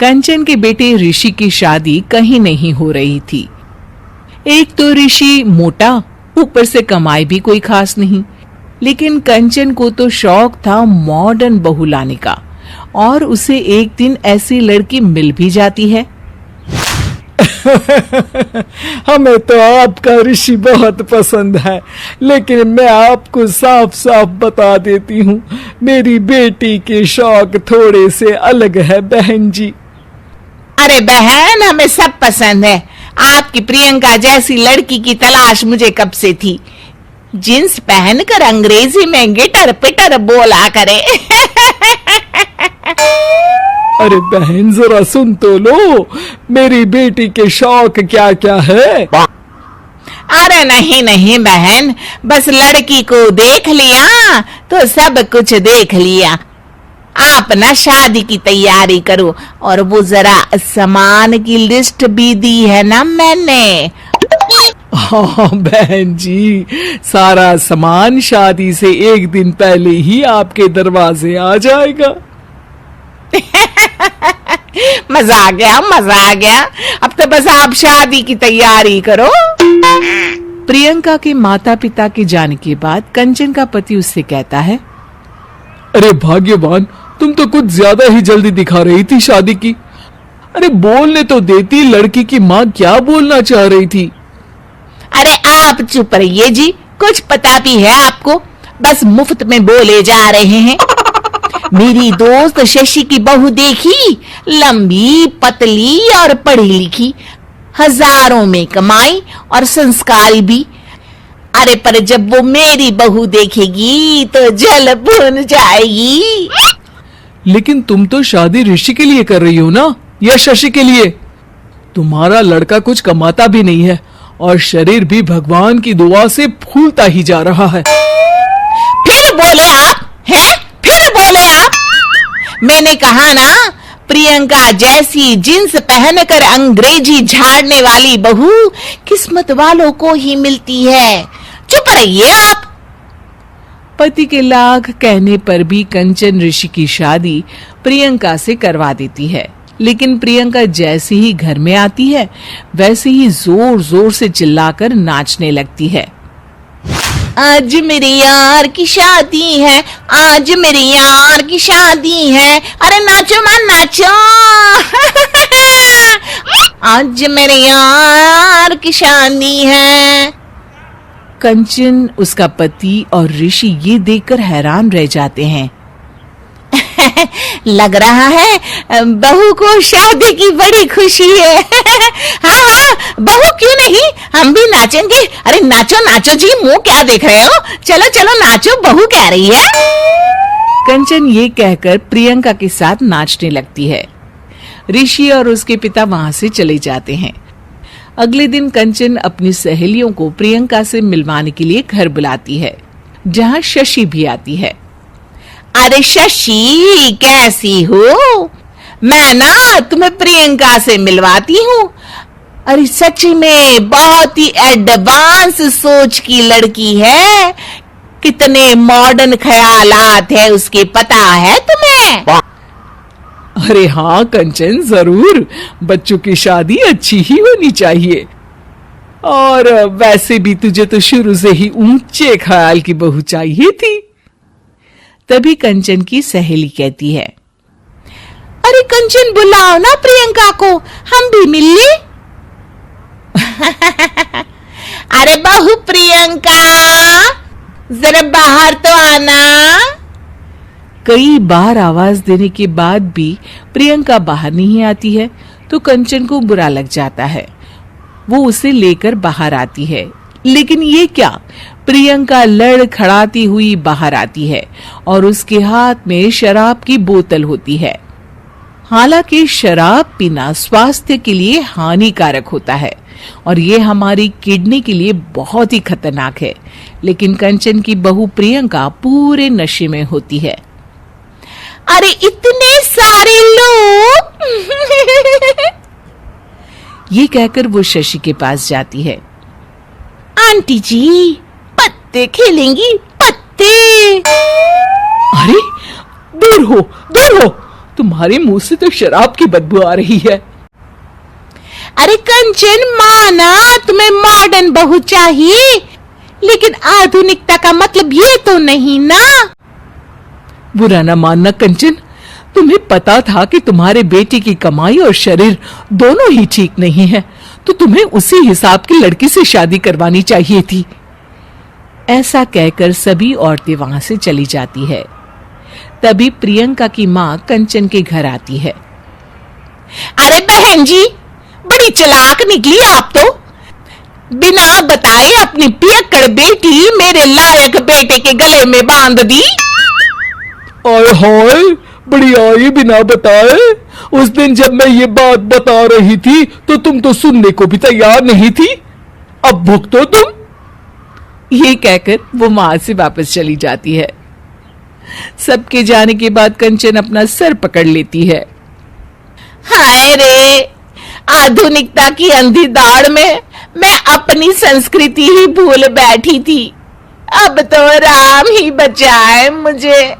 कंचन के बेटे ऋषि की शादी कहीं नहीं हो रही थी। एक तो ऋषि मोटा, ऊपर से कमाई भी कोई खास नहीं, लेकिन कंचन को तो शौक था मॉडर्न बहू लाने का, और उसे एक दिन ऐसी लड़की मिल भी जाती है। हमें तो आपका ऋषि बहुत पसंद है, लेकिन मैं आपको साफ साफ बता देती हूँ, मेरी बेटी के शौक थोड़े से अलग है बहन जी। अरे बहन, हमें सब पसंद है। आपकी प्रियंका जैसी लड़की की तलाश मुझे कब से थी। जींस पहनकर अंग्रेजी में गिटर पिटर बोला करे। अरे बहन जरा सुन तो लो, मेरी बेटी के शौक क्या क्या है। अरे नहीं नहीं बहन, बस लड़की को देख लिया तो सब कुछ देख लिया। आप ना शादी की तैयारी करो, और वो जरा सामान की लिस्ट भी दी है ना मैंने। हाँ बहन जी, सारा सामान शादी से एक दिन पहले ही आपके दरवाजे आ जाएगा। मजा आ गया, मजा आ गया। अब तो बस आप शादी की तैयारी करो। प्रियंका के माता पिता के जाने के बाद कंचन का पति उससे कहता है, अरे भाग्यवान, तुम तो कुछ ज्यादा ही जल्दी दिखा रही थी शादी की। अरे बोलने तो देती, लड़की की माँ क्या बोलना चाह रही थी। अरे आप चुप रहिए जी, कुछ पता भी है आपको, बस मुफ्त में बोले जा रहे हैं। मेरी दोस्त शशि की बहू देखी, लंबी पतली और पढ़ी लिखी, हजारों में कमाई और संस्कारी भी। अरे पर जब वो मेरी बहू देखेगी तो जल भुन जाएगी। लेकिन तुम तो शादी ऋषि के लिए कर रही हो ना, या शशि के लिए? तुम्हारा लड़का कुछ कमाता भी नहीं है, और शरीर भी भगवान की दुआ से फूलता ही जा रहा है। फिर बोले आप हैं? फिर बोले आप? मैंने कहा ना, प्रियंका जैसी जींस पहनकर अंग्रेजी झाड़ने वाली बहू किस्मत वालों को ही मिलती है। चुप रहिए आप। पति के लाख कहने पर भी कंचन ऋषि की शादी प्रियंका से करवा देती है, लेकिन प्रियंका जैसे ही घर में आती है वैसे ही जोर जोर से चिल्लाकर नाचने लगती है। आज मेरे यार की शादी है, आज मेरे यार की शादी है, अरे नाचो मां नाचो। आज मेरे यार की शादी है। कंचन, उसका पति और ऋषि ये देखकर हैरान रह जाते हैं। लग रहा है बहू को शादी की बड़ी खुशी है। हाँ हाँ, बहू क्यों नहीं, हम भी नाचेंगे। अरे नाचो नाचो जी, मुंह क्या देख रहे हो, चलो चलो नाचो, बहू कह रही है। कंचन ये कहकर प्रियंका के साथ नाचने लगती है। ऋषि और उसके पिता वहां से चले जाते हैं। अगले दिन कंचन अपनी सहेलियों को प्रियंका से मिलवाने के लिए घर बुलाती है, जहां शशि भी आती है। अरे शशि, कैसी हो? मैं ना तुम्हें प्रियंका से मिलवाती हूँ। अरे सच में बहुत ही एडवांस सोच की लड़की है, कितने मॉडर्न ख्यालात है उसके, पता है तुम्हें? अरे हाँ कंचन, जरूर, बच्चों की शादी अच्छी ही होनी चाहिए, और वैसे भी तुझे तो शुरू से ही ऊंचे ख्याल की बहू चाहिए थी। तभी कंचन की सहेली कहती है, अरे कंचन बुलाओ ना प्रियंका को, हम भी मिल ले। अरे बहू प्रियंका, जरा बाहर तो आना। कई बार आवाज देने के बाद भी प्रियंका बाहर नहीं आती है तो कंचन को बुरा लग जाता है। वो उसे लेकर बाहर आती है, लेकिन ये क्या, प्रियंका लड़खड़ाती हुई बाहर आती है और उसके हाथ में शराब की बोतल होती है। हालांकि शराब पीना स्वास्थ्य के लिए हानिकारक होता है और ये हमारी किडनी के लिए बहुत ही खतरनाक है, लेकिन कंचन की बहू प्रियंका पूरे नशे में होती है। अरे इतने सारे लोग। ये कहकर वो शशि के पास जाती है। आंटी जी, पत्ते खेलेंगी, पत्ते। अरे दूर हो, दूर हो, तुम्हारे मुंह से तो शराब की बदबू आ रही है। अरे कंचन, माना तुम्हें मॉडर्न बहू चाहिए, लेकिन आधुनिकता का मतलब ये तो नहीं ना। बुरा ना मानना कंचन, तुम्हें पता था कि तुम्हारे बेटे की कमाई और शरीर दोनों ही ठीक नहीं है, तो तुम्हें उसी हिसाब की लड़की से शादी करवानी चाहिए थी। ऐसा कहकर सभी औरतें वहां से चली जाती है। तभी प्रियंका की मां कंचन के घर आती है। अरे बहन जी, बड़ी चालाक निकली आप तो। बिना बताए अपनी पियक्कड़ बेटी मेरे लायक बेटे के गले में बांध दी। आय हाय, बड़ी आई बिना बताए। उस दिन जब मैं ये बात बता रही थी तो तुम तो सुनने को भी तैयार नहीं थी। अब भुगतो तुम। ये कहकर वो वहां से वापस चली जाती है। सबके जाने के बाद कंचन अपना सर पकड़ लेती है। हाय रे, आधुनिकता की अंधी दाड़ में मैं अपनी संस्कृति ही भूल बैठी थी। अब तो राम ही बचाए मुझे।